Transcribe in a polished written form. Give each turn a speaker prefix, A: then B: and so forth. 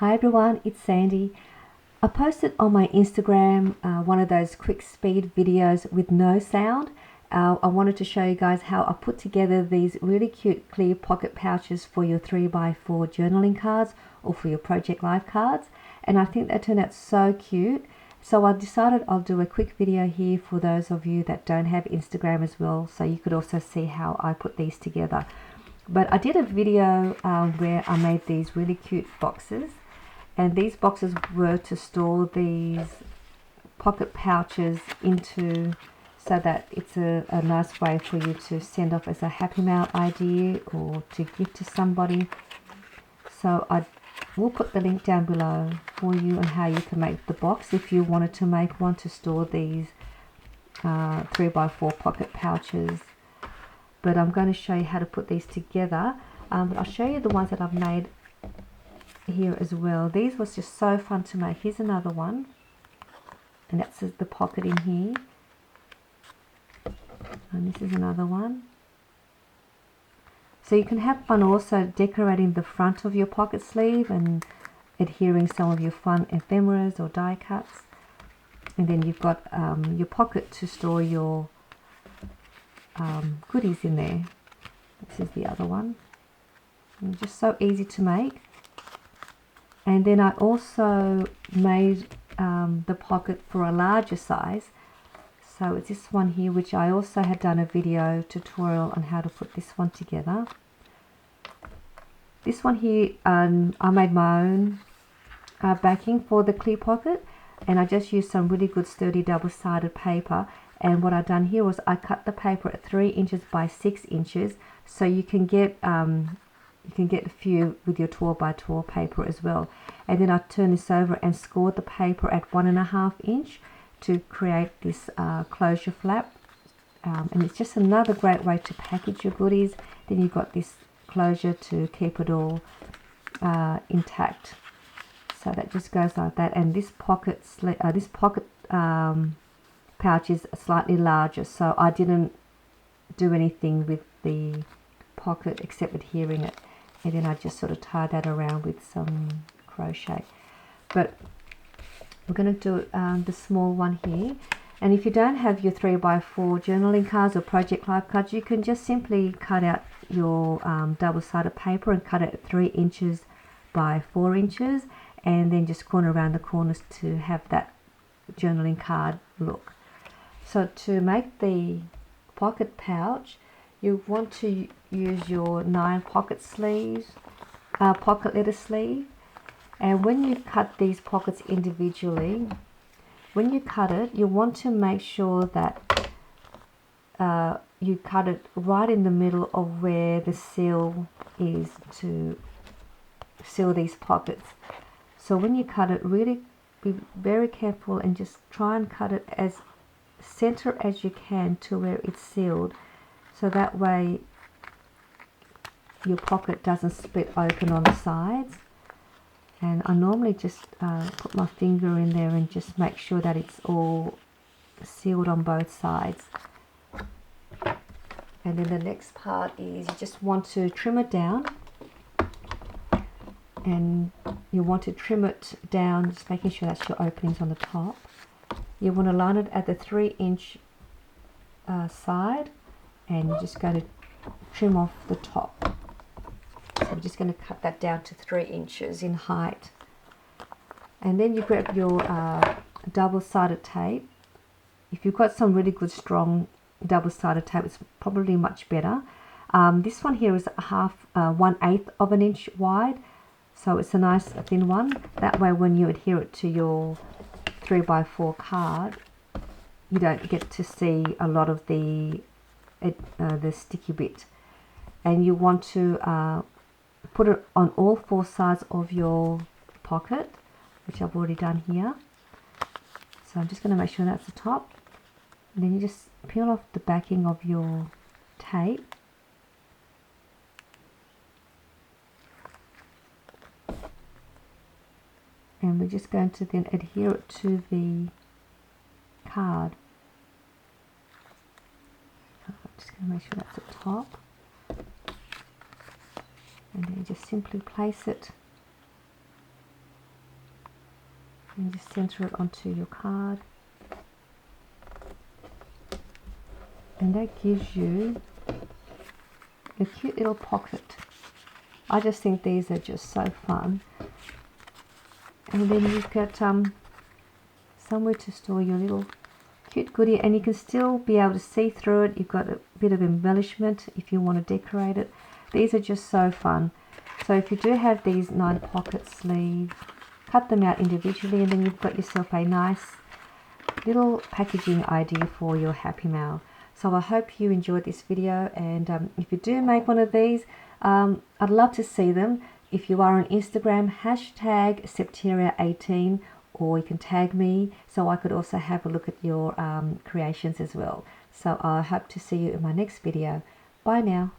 A: Hi everyone, it's Sandy. I posted on my Instagram one of those quick speed videos with no sound. I wanted to show you guys how I put together these really cute clear pocket pouches for your 3x4 journaling cards or for your Project Life cards, and I think they turned out so cute. So I decided I'll do a quick video here for those of you that don't have Instagram as well, so you could also see how I put these together. But I did a video where I made these really cute boxes, and these boxes were to store these pocket pouches into, so that it's a nice way for you to send off as a Happy Mail idea or to give to somebody. So I will put the link down below for you on how you can make the box if you wanted to make one to store these 3x4 pocket pouches. But I'm going to show you how to put these together. I'll show you the ones that I've made here as well. These was just so fun to make. Here's another one, and that's the pocket in here, and this is another one. So you can have fun also decorating the front of your pocket sleeve and adhering some of your fun ephemeras or die cuts, and then you've got your pocket to store your goodies in there. This is the other one, and just so easy to make. And then I also made the pocket for a larger size, so it's this one here, which I also had done a video tutorial on how to put this one together. This one here, I made my own backing for the clear pocket, and I just used some really good sturdy double-sided paper. And what I've done here was I cut the paper at 3 inches by 6 inches, so you can get a few with your 12x12 paper as well. And then I turned this over and scored the paper at 1.5 inch to create this closure flap. And it's just another great way to package your goodies. Then you've got this closure to keep it all intact. So that just goes like that. And this pocket pouch is slightly larger, so I didn't do anything with the pocket except adhering it, and then I just sort of tie that around with some crochet. But we're going to do the small one here, and if you don't have your 3x4 journaling cards or Project Life cards, you can just simply cut out your double-sided paper and cut it at 3 inches by 4 inches, and then just corner around the corners to have that journaling card look. So to make the pocket pouch, you want to use your 9 pocket sleeves, pocket letter sleeve, and when you cut these pockets individually, when you cut it, you want to make sure that you cut it right in the middle of where the seal is to seal these pockets. So when you cut it, really be very careful and just try and cut it as center as you can to where it's sealed, so that way your pocket doesn't split open on the sides. And I normally just put my finger in there and just make sure that it's all sealed on both sides. And then the next part is you just want to trim it down, and you want to trim it down, just making sure that's your openings on the top. You want to line it at the 3 inch side, and you're just going to trim off the top. So we're just going to cut that down to 3 inches in height. And then you grab your double-sided tape. If you've got some really good strong double-sided tape, it's probably much better. This one here is 1/8 of an inch wide, so it's a nice thin one. That way when you adhere it to your 3x4 card, you don't get to see a lot of the sticky bit. And you want to put it on all 4 sides of your pocket, which I've already done here. So I'm just going to make sure that's the top, and then you just peel off the backing of your tape, and we're just going to then adhere it to the card. I'm just going to make sure that's at the top, and then you just simply place it and just center it onto your card. And that gives you a cute little pocket. I just think these are just so fun. And then you've got somewhere to store your little cute goodie, and you can still be able to see through it. You've got a bit of embellishment if you want to decorate it. These are just so fun. So if you do have these 9 pocket sleeves, cut them out individually, and then you've got yourself a nice little packaging idea for your Happy Mail. So I hope you enjoyed this video, and if you do make one of these, I'd love to see them. If you are on Instagram, hashtag Septeria18, or you can tag me so I could also have a look at your creations as well. So I hope to see you in my next video. Bye now.